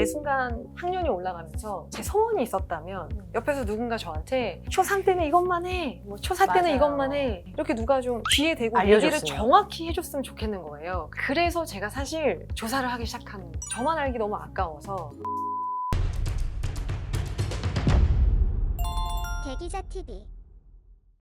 매 순간 학년이 올라가면서 제 소원이 있었다면 옆에서 누군가 저한테 초3 때는 이것만 해, 뭐 초4 때는 맞아요. 이것만 해, 이렇게 누가 좀 귀에 대고 알려줬으면. 얘기를 정확히 해줬으면 좋겠는 거예요. 그래서 제가 사실 조사를 하기 시작한, 저만 알기 너무 아까워서. 대기자 TV.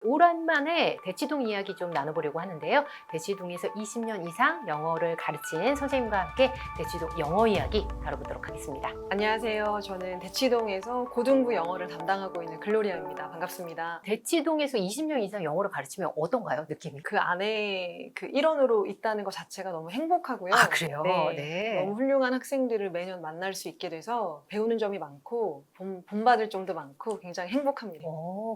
오랜만에 대치동 이야기 좀 나눠보려고 하는데요. 대치동에서 20년 이상 영어를 가르친 선생님과 함께 대치동 영어 이야기 다뤄보도록 하겠습니다. 안녕하세요. 저는 대치동에서 고등부 영어를 담당하고 있는 글로리아입니다. 반갑습니다. 대치동에서 20년 이상 영어를 가르치면 어떤가요? 느낌이? 그 안에 그 일원으로 있다는 것 자체가 너무 행복하고요. 아, 그래요? 네. 네. 너무 훌륭한 학생들을 매년 만날 수 있게 돼서 배우는 점이 많고 본받을 점도 많고 굉장히 행복합니다.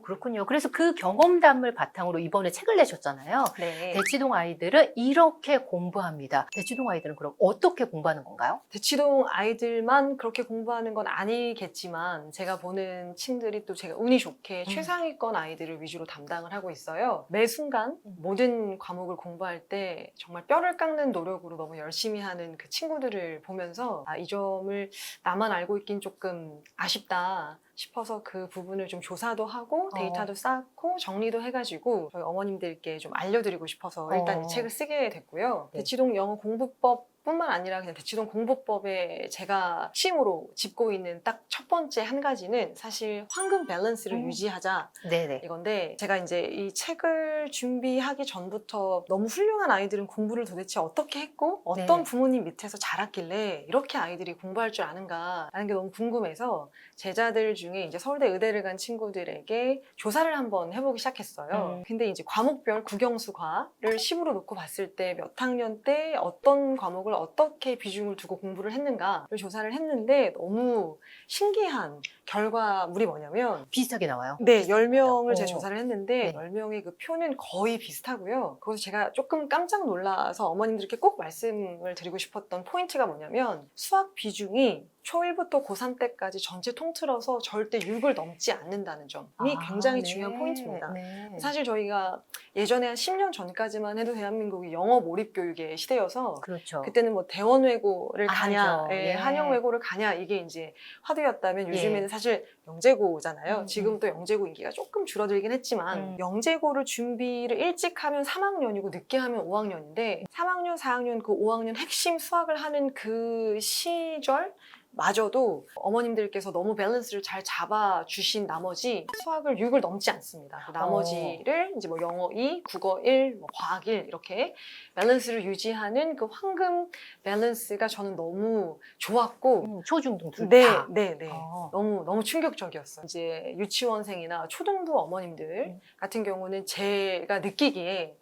그렇군요. 그래서 그 경험담을 바탕으로 이번에 책을 내셨잖아요. 네. 대치동 아이들은 이렇게 공부합니다. 대치동 아이들은 그럼 어떻게 공부하는 건가요? 대치동 아이들만 그렇게 공부하는 건 아니겠지만 제가 보는 층들이 또 제가 운이 좋게 최상위권 아이들을 위주로 담당을 하고 있어요. 매 순간 모든 과목을 공부할 때 정말 뼈를 깎는 노력으로 너무 열심히 하는 그 친구들을 보면서 이 점을 나만 알고 있긴 조금 아쉽다 싶어서 그 부분을 좀 조사도 하고 데이터도 쌓고 정리도 해가지고 저희 어머님들께 좀 알려드리고 싶어서 일단 이 책을 쓰게 됐고요. 네. 대치동 영어 공부법 뿐만 아니라 그냥 대치동 공부법에 제가 핵심으로 짚고 있는 딱 첫 번째 한 가지는 사실 황금 밸런스를 유지하자 네네. 이건데, 제가 이제 이 책을 준비하기 전부터 너무 훌륭한 아이들은 공부를 도대체 어떻게 했고 어떤 네. 부모님 밑에서 자랐길래 이렇게 아이들이 공부할 줄 아는가라는 게 너무 궁금해서 제자들 중에 이제 서울대 의대를 간 친구들에게 조사를 한번 해보기 시작했어요. 근데 이제 과목별 국영수과를 10으로 놓고 봤을 때 몇 학년 때 어떤 과목을 어떻게 비중을 두고 공부를 했는가를 조사를 했는데 너무 신기한 결과물이 뭐냐면 비슷하게 나와요? 네, 10명을 제가 어. 조사를 했는데 네. 10명의 그 표는 거의 비슷하고요. 그래서 제가 조금 깜짝 놀라서 어머님들께 꼭 말씀을 드리고 싶었던 포인트가 뭐냐면 수학 비중이 초1부터 고3 때까지 전체 통틀어서 절대 6을 넘지 않는다는 점이 굉장히 네. 중요한 포인트입니다. 네. 사실 저희가 예전에 한 10년 전까지만 해도 대한민국이 영어 몰입 교육의 시대여서 그렇죠. 그때는 뭐 대원외고를 가냐, 하죠. 예, 예. 한영외고를 가냐 이게 이제 화두였다면 예. 요즘에는 사실 영재고잖아요. 음. 지금 또 영재고 인기가 조금 줄어들긴 했지만 영재고를 준비를 일찍 하면 3학년이고 늦게 하면 5학년인데 3학년, 4학년, 그 5학년 핵심 수학을 하는 그 시절 마저도 어머님들께서 너무 밸런스를 잘 잡아주신 나머지 수학을 6을 넘지 않습니다. 그 나머지를 이제 뭐 영어 2, 국어 1, 뭐 과학 1 이렇게 밸런스를 유지하는 그 황금 밸런스가 저는 너무 좋았고 초중등 둘 네, 다. 네, 네. 어. 너무 충격적이었어요. 이제 유치원생이나 초등부 어머님들 같은 경우는 제가 느끼기에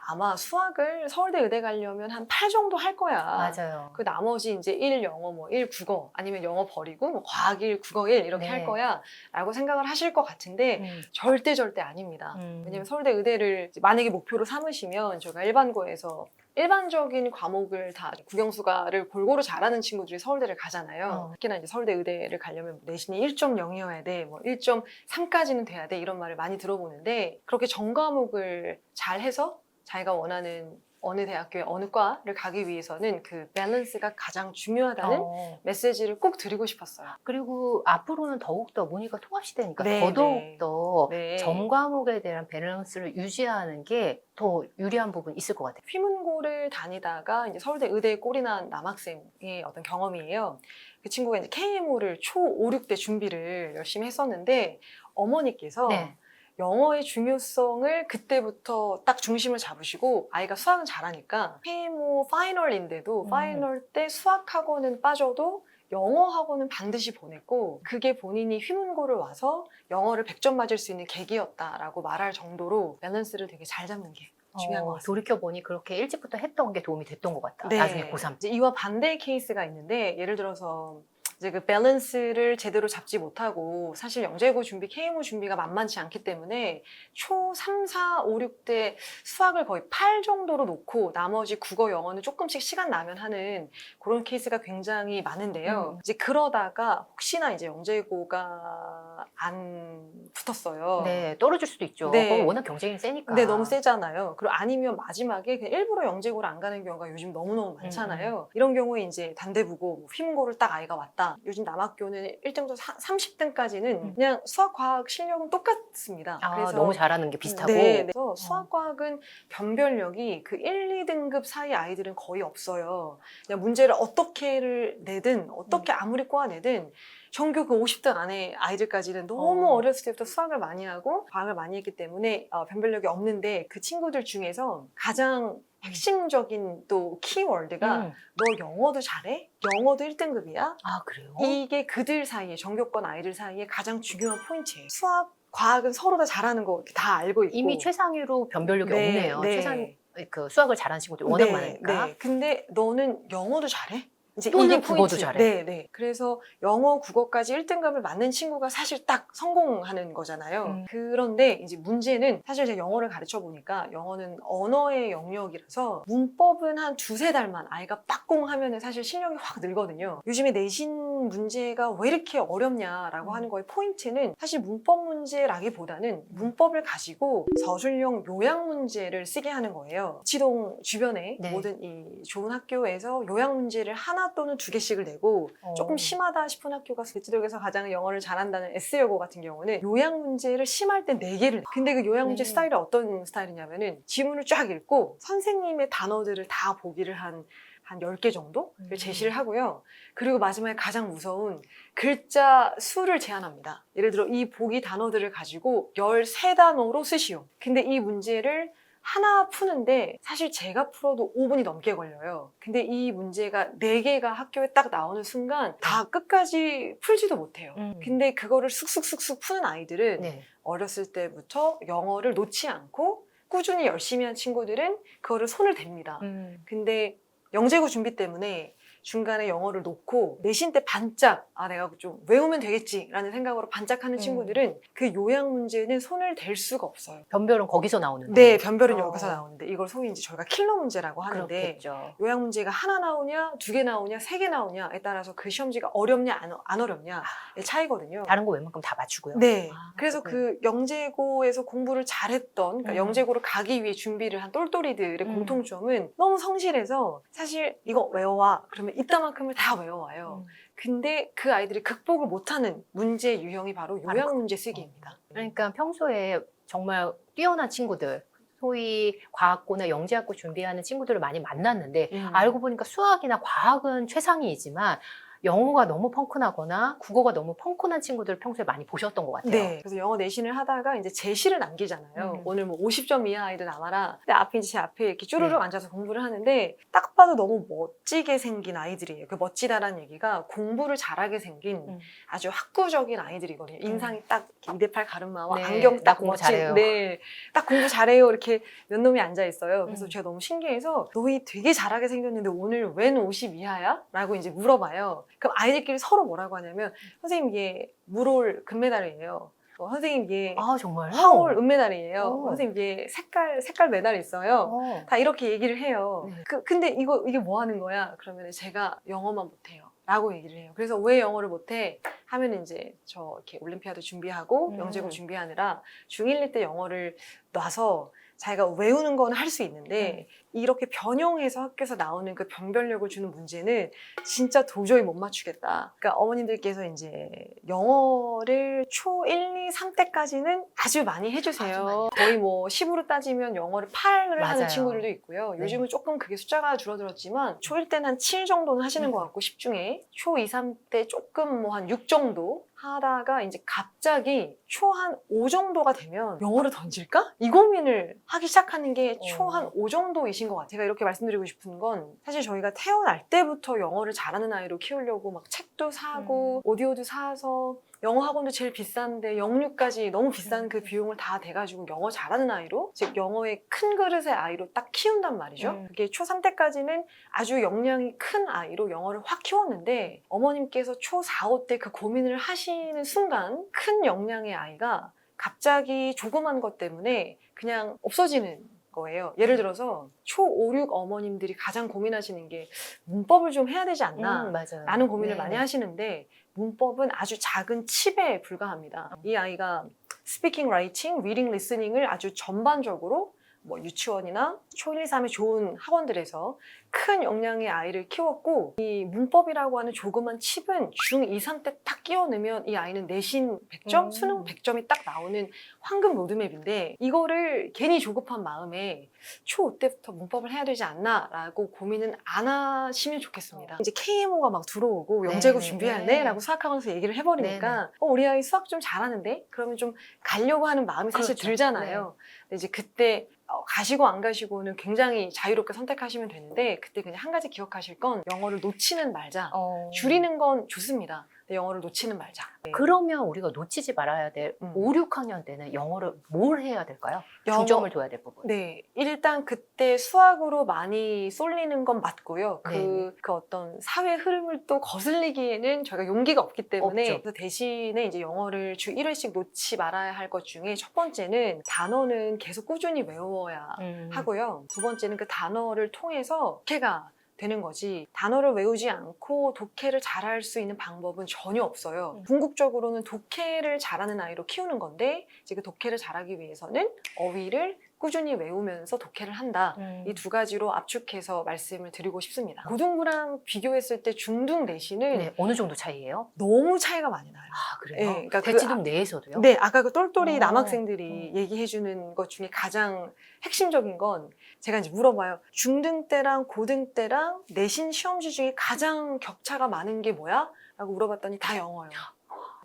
아마 수학을 서울대 의대 가려면 한 8 정도 할 거야. 맞아요. 그 나머지 이제 1 영어, 뭐 1 국어, 아니면 영어 버리고 뭐 과학 1, 국어 1 이렇게 네. 할 거야 라고 생각을 하실 것 같은데 절대 아닙니다. 왜냐면 서울대 의대를 만약에 목표로 삼으시면 저희가 일반고에서 일반적인 과목을 다 국영수가를 골고루 잘하는 친구들이 서울대를 가잖아요. 특히나 이제 서울대 의대를 가려면 내신이 1.0이어야 돼, 뭐 1.3까지는 돼야 돼 이런 말을 많이 들어보는데 그렇게 전과목을 잘해서 자기가 원하는 어느 대학교에 어느 과를 가기 위해서는 그 밸런스가 가장 중요하다는 메시지를 꼭 드리고 싶었어요. 그리고 앞으로는 더욱더 문의가 통합 시대니까 네, 더더욱더 네. 전 과목에 대한 밸런스를 유지하는 게 더 유리한 부분이 있을 것 같아요. 휘문고를 다니다가 이제 서울대 의대에 꼴이 난 남학생의 어떤 경험이에요. 그 친구가 이제 KMO를 초 5, 6대 준비를 열심히 했었는데 어머니께서 네. 영어의 중요성을 그때부터 딱 중심을 잡으시고 아이가 수학은 잘하니까 KMO 파이널인데도 파이널 때 수학학원은 빠져도 영어 학원은 반드시 보냈고 그게 본인이 휘문고를 와서 영어를 100점 맞을 수 있는 계기였다라고 말할 정도로 밸런스를 되게 잘 잡는 게 중요한 것 같습니다. 돌이켜보니 그렇게 일찍부터 했던 게 도움이 됐던 것 같다. 네. 나중에 고3. 이제 이와 반대의 케이스가 있는데 예를 들어서 이제 그 밸런스를 제대로 잡지 못하고 사실 영재고 준비, KMO 준비가 만만치 않기 때문에 초 3, 4, 5, 6대 수학을 거의 8 정도로 놓고 나머지 국어, 영어는 조금씩 시간 나면 하는 그런 케이스가 굉장히 많은데요. 이제 그러다가 혹시나 이제 영재고가 안 붙었어요. 네, 떨어질 수도 있죠. 네. 거기 워낙 경쟁이 세니까. 근데 너무 세잖아요. 그리고 아니면 마지막에 그냥 일부러 영재고를 안 가는 경우가 요즘 너무너무 많잖아요. 이런 경우에 이제 단대부고 휘문고를 딱 아이가 왔다. 같다. 요즘 남학교는 1등부터 30등까지는 그냥 수학, 과학 실력은 똑같습니다. 아, 너무 잘하는 게 비슷하고. 네, 그래서 수학, 과학은 변별력이 그 1, 2등급 사이 아이들은 거의 없어요. 그냥 문제를 어떻게를 내든 어떻게 아무리 꼬아내든 전교 그 50등 안에 아이들까지는 너무 어렸을 때부터 수학을 많이 하고 과학을 많이 했기 때문에 변별력이 없는데 그 친구들 중에서 가장 핵심적인 또 키워드가 너 영어도 잘해? 영어도 1등급이야? 아, 그래요? 이게 그들 사이에 전교권 아이들 사이에 가장 중요한 포인트예요. 수학, 과학은 서로 다 잘하는 거 다 알고 있고 이미 최상위로 변별력이 네, 없네요. 네. 그 수학을 잘하는 친구들이 워낙 네, 많으니까. 네. 근데 너는 영어도 잘해? 이제 또는 이게 국어도 포인트. 잘해. 네, 네. 그래서 영어, 국어까지 1등급을 맞는 친구가 사실 딱 성공하는 거잖아요. 그런데 이제 문제는 사실 제가 영어를 가르쳐 보니까 영어는 언어의 영역이라서 문법은 한 2-3달만 아이가 빡공하면 사실 실력이 확 늘거든요. 요즘에 내신 문제가 왜 이렇게 어렵냐라고 하는 거의 포인트는 사실 문법 문제라기보다는 문법을 가지고 서술형 요약 문제를 쓰게 하는 거예요. 지동 주변에 네. 모든 이 좋은 학교에서 요약 문제를 하나 또는 2개씩을 내고 조금 심하다 싶은 학교가 대치동에서 가장 영어를 잘한다는 S여고 같은 경우는 요약 문제를 심할 때 4개를 내요. 근데 그 요약 문제 스타일이 어떤 스타일이냐면은 지문을 쫙 읽고 선생님의 단어들을 다 보기를 한 10개 정도를 제시를 하고요. 그리고 마지막에 가장 무서운 글자 수를 제한합니다. 예를 들어 이 보기 단어들을 가지고 13단어로 쓰시오. 근데 이 문제를 하나 푸는데 사실 제가 풀어도 5분이 넘게 걸려요. 근데 이 문제가 4개가 학교에 딱 나오는 순간 다 끝까지 풀지도 못해요. 근데 그거를 쑥쑥쑥쑥 푸는 아이들은 네. 어렸을 때부터 영어를 놓지 않고 꾸준히 열심히 한 친구들은 그거를 손을 댑니다. 근데 영재고 준비 때문에 중간에 영어를 놓고 내신 때 반짝 내가 좀 외우면 되겠지라는 생각으로 반짝하는 친구들은 그 요약 문제는 손을 댈 수가 없어요. 변별은 거기서 나오는데. 네, 변별은 여기서 나오는데 이걸 소위 이제 저희가 킬러 문제라고 하는데 그렇겠죠. 요약 문제가 하나 나오냐, 2개 나오냐, 3개 나오냐에 따라서 그 시험지가 어렵냐 안 어렵냐의 차이거든요. 다른 거 웬만큼 다 맞추고요. 네. 그래서 그 영재고에서 공부를 잘했던, 그러니까 영재고를 가기 위해 준비를 한 똘똘이들의 공통점은 너무 성실해서 사실 이거 외워와. 그러면 이따만큼을 다 외워와요. 근데 그 아이들이 극복을 못하는 문제 유형이 바로 요약 문제 쓰기입니다. 그러니까 평소에 정말 뛰어난 친구들, 소위 과학고나 영재학고 준비하는 친구들을 많이 만났는데 알고 보니까 수학이나 과학은 최상위이지만 영어가 너무 펑크나거나 국어가 너무 펑크난 친구들을 평소에 많이 보셨던 것 같아요. 네. 그래서 영어 내신을 하다가 이제 제시를 남기잖아요. 오늘 뭐 50점 이하 아이들 남아라. 근데 앞에 이제 제 앞에 이렇게 쭈르륵 앉아서 공부를 하는데 딱 봐도 너무 멋지게 생긴 아이들이에요. 그 멋지다라는 얘기가 공부를 잘하게 생긴 아주 학구적인 아이들이거든요. 인상이 딱 2대8 가르마와 안경 딱 공부 멋진, 잘해요. 네. 딱 공부 잘해요. 이렇게 몇 놈이 앉아 있어요. 그래서 제가 너무 신기해서 너희 되게 잘하게 생겼는데 오늘 웬 50 이하야? 라고 이제 물어봐요. 그럼 아이들끼리 서로 뭐라고 하냐면 선생님 얘 물올 금메달이에요. 선생님 얘 정말요? 화올 은메달이에요. 선생님 얘 색깔 메달 있어요. 다 이렇게 얘기를 해요. 네. 근데 이게 뭐 하는 거야? 그러면 제가 영어만 못해요. 라고 얘기를 해요. 그래서 왜 영어를 못해? 하면 이제 저 이렇게 올림피아드 준비하고 영재고 준비하느라 중1, 2 때 영어를 놔서 자기가 외우는 건 할 수 있는데 이렇게 변형해서 학교에서 나오는 그 변별력을 주는 문제는 진짜 도저히 못 맞추겠다. 그러니까 어머님들께서 이제 영어를 초 1, 2, 3 때까지는 아주 많이 해주세요. 거의 뭐 10으로 따지면 영어를 8을 맞아요. 하는 친구들도 있고요. 요즘은 조금 그게 숫자가 줄어들었지만 초 1 때는 한 7 정도는 하시는 것 같고 10 중에 초 2, 3 때 조금 뭐 한 6 정도 하다가 이제 갑자기 초 한 5 정도가 되면 영어를 던질까? 이 고민을 하기 시작하는 게 초 한 5 정도이신 것 같아요. 제가 이렇게 말씀드리고 싶은 건 사실 저희가 태어날 때부터 영어를 잘하는 아이로 키우려고 막 책도 사고 오디오도 사서 영어 학원도 제일 비싼데 영유까지 너무 비싼 그 비용을 다 대가지고 영어 잘하는 아이로, 즉 영어의 큰 그릇의 아이로 딱 키운단 말이죠. 그게 초 3 때까지는 아주 역량이 큰 아이로 영어를 확 키웠는데 어머님께서 초 4, 5 때 그 고민을 하시는 순간 큰 역량의 아이가 갑자기 조그만 것 때문에 그냥 없어지는 거예요. 예를 들어서 초 5, 6 어머님들이 가장 고민하시는 게 문법을 좀 해야 되지 않나 맞아요. 라는 고민을 많이 하시는데 문법은 아주 작은 칩에 불과합니다. 이 아이가 스피킹, 라이팅, 리딩, 리스닝을 아주 전반적으로 뭐 유치원이나 초1, 2, 3의 좋은 학원들에서 큰 역량의 아이를 키웠고 이 문법이라고 하는 조그만 칩은 중2, 3 때 딱 끼워 넣으면 이 아이는 내신 100점, 수능 100점이 딱 나오는 황금 로드맵인데 이거를 괜히 조급한 마음에 초5 때부터 문법을 해야 되지 않나 라고 고민은 안 하시면 좋겠습니다. 이제 KMO가 막 들어오고 영재고 준비해야 돼? 라고 수학학원에서 얘기를 해버리니까 우리 아이 수학 좀 잘하는데? 그러면 좀 가려고 하는 마음이 사실 그렇죠. 들잖아요. 근데 이제 그때 가시고 안 가시고는 굉장히 자유롭게 선택하시면 되는데 그때 그냥 한 가지 기억하실 건 영어를 놓치는 말자. 줄이는 건 좋습니다. 근데 영어를 놓치는 말자. 그러면 우리가 놓치지 말아야 될 5, 6학년 때는 영어를 뭘 해야 될까요? 중점을 둬야 될 부분. 네. 일단 그때 수학으로 많이 쏠리는 건 맞고요. 그 어떤 사회 흐름을 또 거슬리기에는 저희가 용기가 없기 때문에 없죠. 그래서 대신에 이제 영어를 주 1회씩 놓지 말아야 할 것 중에 첫 번째는 단어는 계속 꾸준히 외워야 하고요. 두 번째는 그 단어를 통해서 독해가 되는 거지 단어를 외우지 않고 독해를 잘할 수 있는 방법은 전혀 없어요. 궁극적으로는 독해를 잘하는 아이로 키우는 건데 이제 그 독해를 잘하기 위해서는 어휘를 꾸준히 외우면서 독해를 한다. 이 두 가지로 압축해서 말씀을 드리고 싶습니다. 고등부랑 비교했을 때 중등 내신은 어느 정도 차이예요? 너무 차이가 많이 나요. 아, 그래요? 네, 그러니까 대치동 내에서도요? 네, 아까 그 똘똘이 남학생들이 얘기해주는 것 중에 가장 핵심적인 건 제가 이제 물어봐요. 중등 때랑 고등 때랑 내신 시험지 중에 가장 격차가 많은 게 뭐야? 라고 물어봤더니 다 영어예요.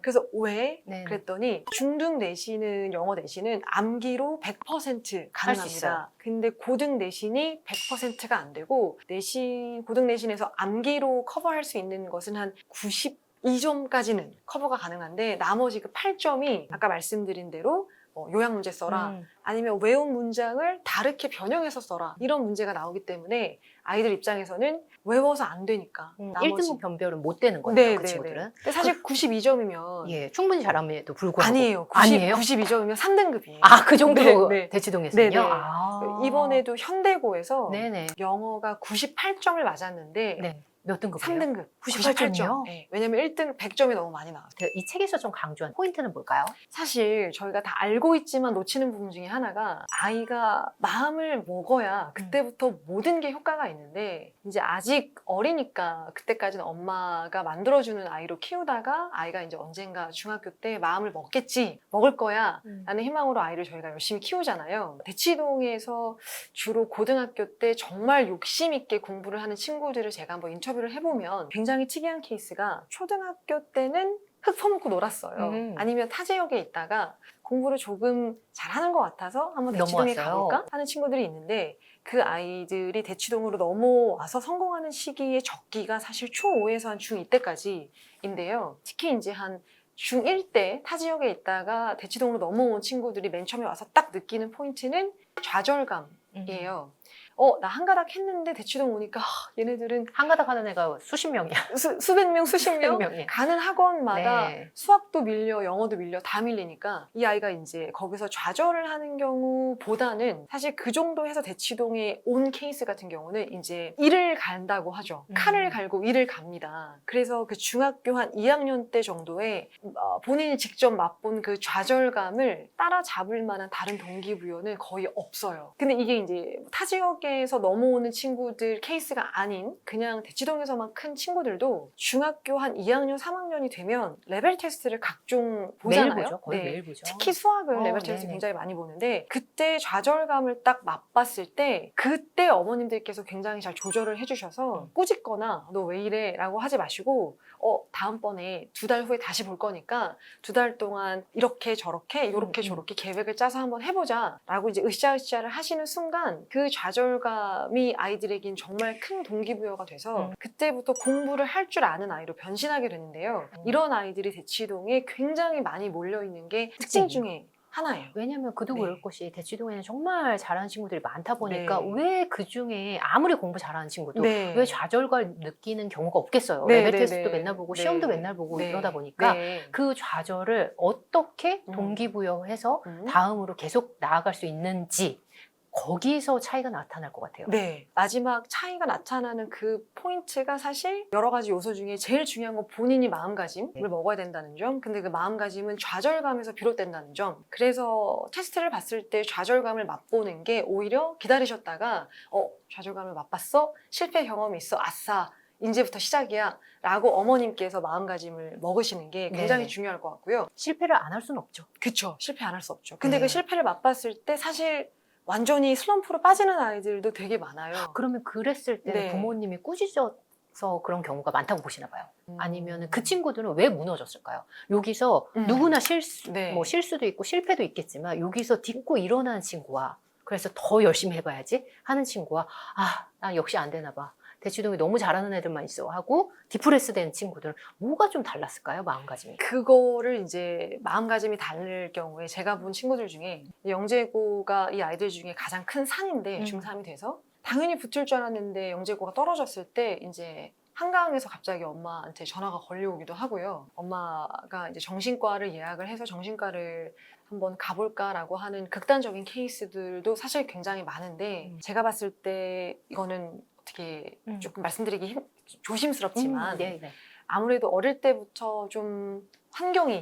그래서 왜? 그랬더니 중등 내신은 영어 내신은 암기로 100% 가능합니다. 근데 고등 내신이 100%가 안 되고 고등 내신에서 암기로 커버할 수 있는 것은 한 92점까지는 커버가 가능한데 나머지 그 8점이 아까 말씀드린 대로 요약 문제 써라 아니면 외운 문장을 다르게 변형해서 써라 이런 문제가 나오기 때문에 아이들 입장에서는 외워서 안 되니까 1등급 변별은 못 되는 거예요. 그 친구들은. 근데 사실 92점이면 충분히 잘함에도 불구하고 아니에요. 아니에요? 92점이면 3등급이에요. 아, 그 정도로 대치동에서는요? 이번에도 현대고에서 영어가 98점을 맞았는데 몇 등급이에요? 3등급. 98점이요? 네. 왜냐면 1등 100점이 너무 많이 나왔어요. 이 책에서 좀 강조한 포인트는 뭘까요? 사실 저희가 다 알고 있지만 놓치는 부분 중에 하나가 아이가 마음을 먹어야 그때부터 모든 게 효과가 있는데 이제 아직 어리니까 그때까지는 엄마가 만들어주는 아이로 키우다가 아이가 이제 언젠가 중학교 때 마음을 먹겠지, 먹을 거야 라는 희망으로 아이를 저희가 열심히 키우잖아요. 대치동에서 주로 고등학교 때 정말 욕심 있게 공부를 하는 친구들을 제가 한번 인터뷰를 해보면 굉장히 특이한 케이스가 초등학교 때는 흙 퍼먹고 놀았어요. 아니면 타 지역에 있다가 공부를 조금 잘하는 것 같아서 한번 대치동에 가볼까 하는 친구들이 있는데 그 아이들이 대치동으로 넘어와서 성공하는 시기의 적기가 사실 초5에서 한 중2 때까지인데요. 특히 이제 한 중1 때 타 지역에 있다가 대치동으로 넘어온 친구들이 맨 처음에 와서 딱 느끼는 포인트는 좌절감이에요. 나 한가닥 했는데 대치동 오니까 얘네들은 한가닥 하는 애가 수십 명이야. 수백 명, 수십 명 명이야. 가는 학원마다 수학도 밀려, 영어도 밀려, 다 밀리니까 이 아이가 이제 거기서 좌절을 하는 경우보다는 사실 그 정도 해서 대치동에 온 케이스 같은 경우는 이제 일을 간다고 하죠. 칼을 갈고 일을 갑니다. 그래서 그 중학교 한 2학년 때 정도에 본인이 직접 맛본 그 좌절감을 따라잡을 만한 다른 동기부여는 거의 없어요. 근데 이게 이제 타 지역에 에서 넘어오는 친구들 케이스가 아닌 그냥 대치동에서만 큰 친구들도 중학교 한 2학년, 3학년이 되면 레벨 테스트를 각종 보잖아요. 매일 보죠. 거의 매일 보죠. 특히 수학을 레벨 테스트 굉장히 많이 보는데 그때 좌절감을 딱 맛봤을 때 그때 어머님들께서 굉장히 잘 조절을 해주셔서 꾸짖거나 너 왜 이래? 라고 하지 마시고 다음번에 2달 후에 다시 볼 거니까 2달 동안 이렇게 저렇게 이렇게 저렇게 계획을 짜서 한번 해보자 라고 이제 으쌰으쌰를 하시는 순간 그 좌절감이 아이들에겐 정말 큰 동기부여가 돼서 그때부터 공부를 할 줄 아는 아이로 변신하게 되는데요. 이런 아이들이 대치동에 굉장히 많이 몰려있는 게 특징 중에 하나예요. 왜냐면 그도 그럴 것이 대치동에는 정말 잘하는 친구들이 많다 보니까 왜 그중에 아무리 공부 잘하는 친구도 왜 좌절감 느끼는 경우가 없겠어요. 레벨 테스트도 맨날 보고 시험도 맨날 보고 이러다 보니까 그 좌절을 어떻게 동기부여해서 다음으로 계속 나아갈 수 있는지 거기서 차이가 나타날 것 같아요. 네. 마지막 차이가 나타나는 그 포인트가 사실 여러 가지 요소 중에 제일 중요한 건 본인이 마음가짐을 네. 먹어야 된다는 점. 근데 그 마음가짐은 좌절감에서 비롯된다는 점. 그래서 테스트를 봤을 때 좌절감을 맛보는 게 오히려 기다리셨다가 좌절감을 맛봤어? 실패 경험이 있어? 아싸. 이제부터 시작이야 라고 어머님께서 마음가짐을 먹으시는 게 굉장히 네. 중요할 것 같고요. 실패를 안 할 수는 없죠. 그쵸. 실패 안 할 수 없죠. 근데 네. 그 실패를 맛봤을 때 사실 완전히 슬럼프로 빠지는 아이들도 되게 많아요. 그러면 그랬을 때 네. 부모님이 꾸짖어서 그런 경우가 많다고 보시나 봐요. 아니면 그 친구들은 왜 무너졌을까요? 여기서 누구나 네. 뭐 실수도 있고 실패도 있겠지만 여기서 딛고 일어나는 친구와 그래서 더 열심히 해봐야지 하는 친구와 난 역시 안 되나 봐. 대치동이 너무 잘하는 애들만 있어 하고 디프레스 되는 친구들은 뭐가 좀 달랐을까요? 마음가짐이. 그거를 이제 마음가짐이 다를 경우에 제가 본 친구들 중에 영재고가 이 아이들 중에 가장 큰 산인데 중3이 돼서 당연히 붙을 줄 알았는데 영재고가 떨어졌을 때 이제 한강에서 갑자기 엄마한테 전화가 걸려오기도 하고요. 엄마가 이제 정신과를 예약을 해서 정신과를 한번 가볼까라고 하는 극단적인 케이스들도 사실 굉장히 많은데 제가 봤을 때 이거는 어떻게 조금 말씀드리기 조심스럽지만 네. 아무래도 어릴 때부터 좀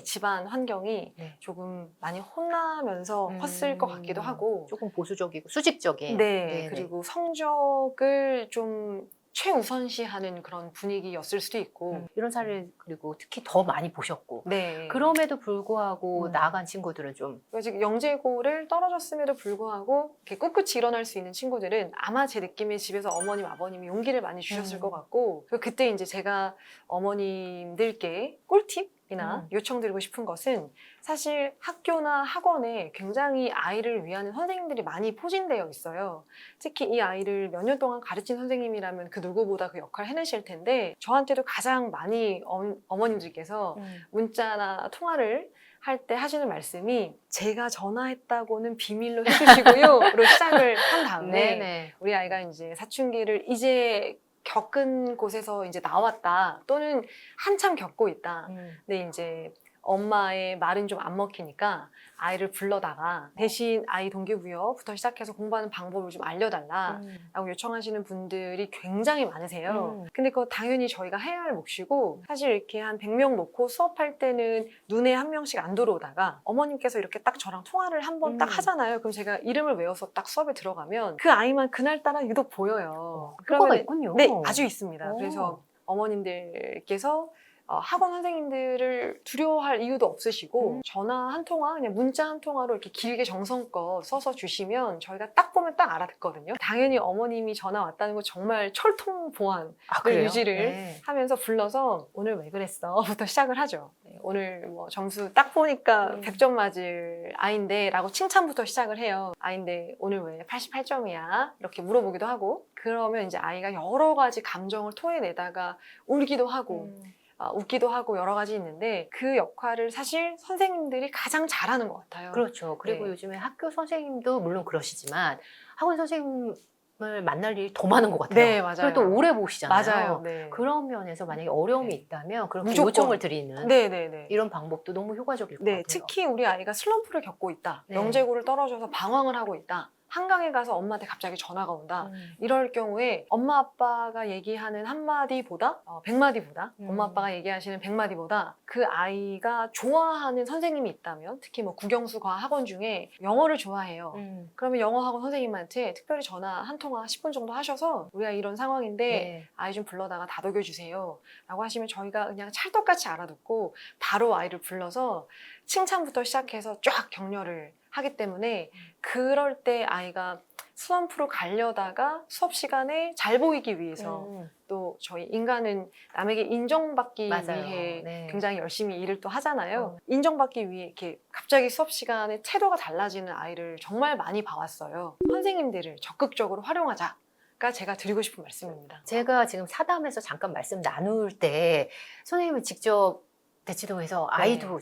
집안 환경이 네. 조금 많이 혼나면서 컸을 것 같기도 하고 조금 보수적이고 수직적인. 네, 그리고 성적을 좀 최우선시하는 그런 분위기였을 수도 있고 이런 사례를 그리고 특히 더 많이 보셨고 네. 그럼에도 불구하고 나아간 친구들은 좀 지금 영재고를 떨어졌음에도 불구하고 이렇게 꿋꿋이 일어날 수 있는 친구들은 아마 제 느낌에 집에서 어머님, 아버님이 용기를 많이 주셨을 것 같고 그때 이제 제가 어머님들께 꿀팁이나 요청드리고 싶은 것은 사실 학교나 학원에 굉장히 아이를 위하는 선생님들이 많이 포진되어 있어요. 특히 이 아이를 몇 년 동안 가르친 선생님이라면 그 누구보다 그 역할을 해내실 텐데 저한테도 가장 많이 어머님들께서 문자나 통화를 할 때 하시는 말씀이 제가 전화했다고는 비밀로 해주시고요 로 시작을 한 다음에 우리 아이가 이제 사춘기를 이제 겪은 곳에서 이제 나왔다 또는 한참 겪고 있다. 근데 이제 엄마의 말은 좀 안 먹히니까 아이를 불러다가 대신 아이 동기부여부터 시작해서 공부하는 방법을 좀 알려달라 라고 요청하시는 분들이 굉장히 많으세요. 근데 그거 당연히 저희가 해야 할 몫이고 사실 이렇게 한 100명 놓고 수업할 때는 눈에 한 명씩 안 들어오다가 어머님께서 이렇게 딱 저랑 통화를 한 번 딱 하잖아요. 그럼 제가 이름을 외워서 딱 수업에 들어가면 그 아이만 그날따라 유독 보여요. 효과가 있군요. 네, 아주 있습니다. 그래서 어머님들께서 학원 선생님들을 두려워할 이유도 없으시고 전화 한 통화, 그냥 문자 한 통화로 이렇게 길게 정성껏 써서 주시면 저희가 딱 보면 딱 알아듣거든요. 당연히 어머님이 전화 왔다는 거 정말 철통 보안을 유지를 하면서 불러서 오늘 왜 그랬어? 부터 시작을 하죠. 네, 오늘 뭐 점수 딱 보니까 100점 맞을 아이인데 라고 칭찬부터 시작을 해요. 아이인데 오늘 왜 88점이야? 이렇게 물어보기도 하고 그러면 이제 아이가 여러 가지 감정을 토해내다가 울기도 하고 웃기도 하고 여러 가지 있는데 그 역할을 사실 선생님들이 가장 잘하는 것 같아요. 그렇죠. 그리고 요즘에 학교 선생님도 물론 그러시지만 학원 선생님을 만날 일이 더 많은 것 같아요. 네, 맞아요. 그리고 또 오래 보시잖아요. 맞아요. 네. 그런 면에서 만약에 어려움이 있다면 그렇게 무조건. 요청을 드리는 이런 방법도 너무 효과적일 것 같아요. 특히 우리 아이가 슬럼프를 겪고 있다. 네. 영재고를 떨어져서 방황을 하고 있다. 한강에 가서 엄마한테 갑자기 전화가 온다. 이럴 경우에 엄마 아빠가 얘기하는 한마디보다 100마디보다 엄마 아빠가 얘기하시는 100마디보다 그 아이가 좋아하는 선생님이 있다면 특히 뭐 국영수 과학 학원 중에 영어를 좋아해요. 그러면 영어 학원 선생님한테 특별히 전화 한 통화 10분 정도 하셔서 우리가 이런 상황인데 아이 좀 불러다가 다독여 주세요 라고 하시면 저희가 그냥 찰떡같이 알아듣고 바로 아이를 불러서 칭찬부터 시작해서 쫙 격려를 하기 때문에 그럴 때 아이가 슬럼프로 가려다가 수업 시간에 잘 보이기 위해서 또 저희 인간은 남에게 인정받기 위해 굉장히 열심히 일을 또 하잖아요. 인정받기 위해 이렇게 갑자기 수업 시간에 태도가 달라지는 아이를 정말 많이 봐왔어요. 선생님들을 적극적으로 활용하자. 가 제가 드리고 싶은 말씀입니다. 제가 지금 사담에서 잠깐 말씀 나눌 때 선생님이 직접 대치동에서 아이도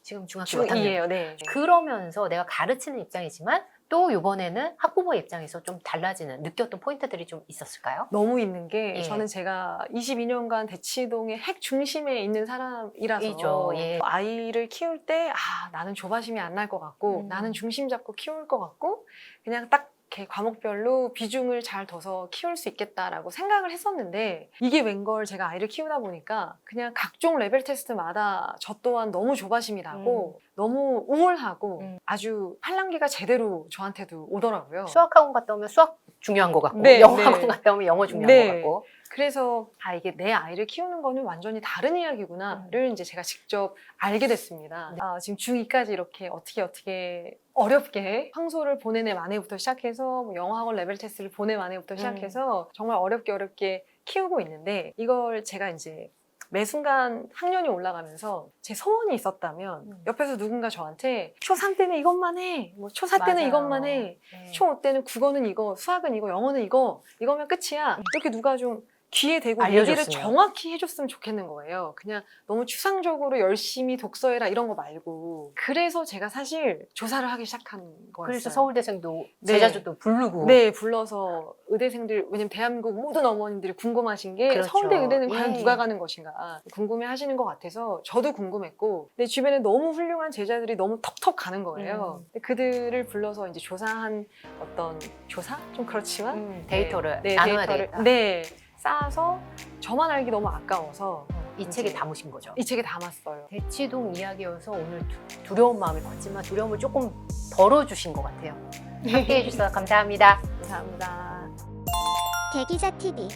지금 중학교 몇 학년? 네. 그러면서 내가 가르치는 입장이지만 또 이번에는 학부모 입장에서 좀 달라지는 느꼈던 포인트들이 좀 있었을까요? 너무 있는 게 예. 저는 제가 22년간 대치동의 핵 중심에 있는 사람이라서 이죠, 예. 아이를 키울 때 나는 조바심이 안 날 것 같고 나는 중심 잡고 키울 것 같고 그냥 딱 이렇게 과목별로 비중을 잘 둬서 키울 수 있겠다라고 생각을 했었는데 이게 웬걸 제가 아이를 키우다 보니까 그냥 각종 레벨 테스트마다 저 또한 너무 조바심이 나고 너무 우울하고 아주 팔랑귀가 제대로 저한테도 오더라고요. 수학학원 갔다 오면 수학 중요한 것 같고 네, 영어학원 네. 갔다 오면 영어 중요한 네. 것 같고 그래서 이게 내 아이를 키우는 거는 완전히 다른 이야기구나를 이제 제가 직접 알게 됐습니다. 지금 중2까지 이렇게 어떻게 어렵게 황소를 보내내 만에부터 시작해서 뭐 영어학원 레벨 테스트를 보내 만에부터 시작해서 정말 어렵게 키우고 있는데 이걸 제가 이제 매 순간 학년이 올라가면서 제 소원이 있었다면 옆에서 누군가 저한테 초3 때는 이것만 해, 뭐 초4 때는 맞아요. 이것만 해, 네. 초5 때는 국어는 이거, 수학은 이거, 영어는 이거면 끝이야. 이렇게 누가 좀 귀에 대고 얘기를 알려줬으면. 정확히 해줬으면 좋겠는 거예요. 그냥 너무 추상적으로 열심히 독서해라 이런 거 말고. 그래서 제가 사실 조사를 하기 시작한 거였어요. 그래서 서울대생도 네. 제자주도 부르고 네, 불러서 의대생들, 왜냐면 대한민국 모든 어머님들이 궁금하신 게 그렇죠. 서울대 의대는 과연 예. 누가 가는 것인가 궁금해 하시는 것 같아서 저도 궁금했고 내 주변에 너무 훌륭한 제자들이 너무 턱턱 가는 거예요. 근데 그들을 불러서 이제 조사한 어떤 조사? 좀 그렇지만 데이터를 네, 나눠야 데이터를 되겠다. 네, 쌓아서 저만 알기 너무 아까워서 이 이제 책에 담으신 거죠. 이 책에 담았어요. 대치동 이야기여서 오늘 두려운 마음이 컸지만 두려움을 조금 덜어주신 것 같아요. 함께해 주셔서 감사합니다. 감사합니다. 대기자 TV